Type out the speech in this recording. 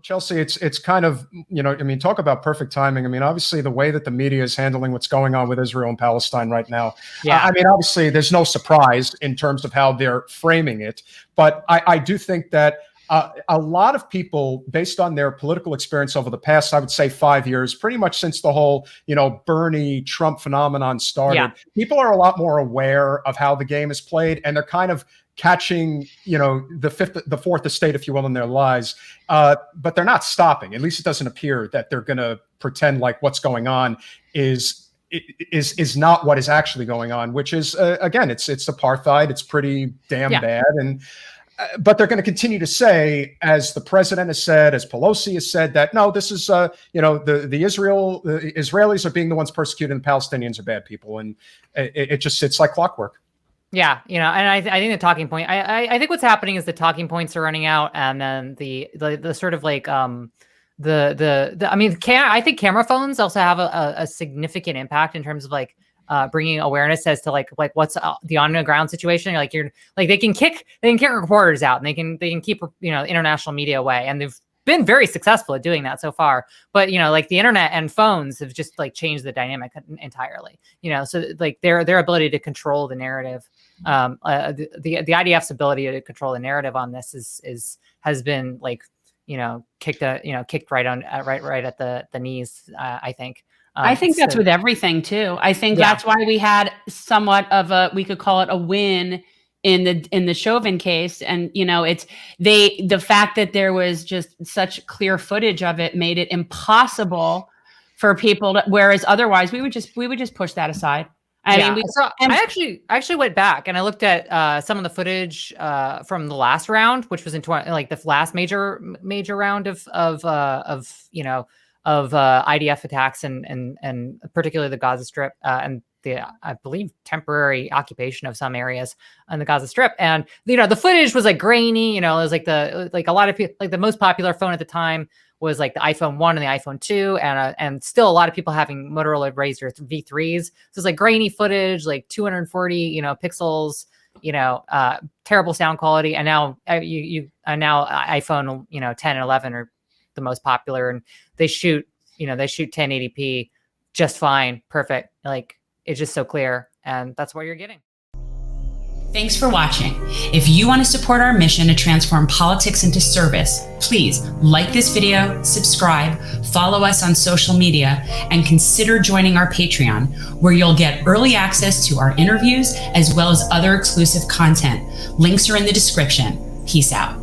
Chelsea, it's kind of, I mean, talk about perfect timing. I mean, obviously, the way that the media is handling what's going on with Israel and Palestine right now. Yeah. I mean, obviously, there's no surprise in terms of how they're framing it. But I do think that a lot of people, based on their political experience over the past, I would say 5 years, pretty much since the whole, Bernie Trump phenomenon started, people are a lot more aware of how the game is played, and they're kind of catching, the fourth estate, if you will, in their lives. But they're not stopping. At least it doesn't appear that they're going to pretend like what's going on is not what is actually going on, which is, again, it's apartheid. It's pretty damn bad. And but they're going to continue to say, as the president has said, as Pelosi has said, that no, this is, the Israelis are being the ones persecuted, and the Palestinians are bad people, and it just sits like clockwork. Yeah, and I think the talking point. I think what's happening is the talking points are running out, and then the sort of like I mean, I think camera phones also have a significant impact in terms of like bringing awareness as to like what's the on the ground situation. Like they can kick reporters out, and they can keep international media away, and they've been very successful at doing that so far. But like the internet and phones have just like changed the dynamic entirely. So like their ability to control the narrative, the IDF's ability to control the narrative on this has been like kicked right at the knees. I think. I think that's with everything too. I think that's why we had somewhat of we could call it a win in the Chauvin case. And, it's the fact that there was just such clear footage of it made it impossible for people to, whereas otherwise we would just push that aside. I actually went back and I looked at some of the footage from the last round, which was in the last major round of IDF attacks and particularly the Gaza Strip and I believe temporary occupation of some areas on the Gaza Strip. And the footage was like grainy. It was like a lot of people, like the most popular phone at the time was like the iPhone 1 and the iPhone 2, and still a lot of people having Motorola Razr V3s. So it's like grainy footage, like 240 pixels, terrible sound quality. And now now iPhone 10 and 11 are the most popular, and they shoot 1080p just fine, perfect. Like it's just so clear, and that's what you're getting. Thanks for watching. If you want to support our mission to transform politics into service, please like this video, subscribe, follow us on social media, and consider joining our Patreon, where you'll get early access to our interviews as well as other exclusive content. Links are in the description. Peace out.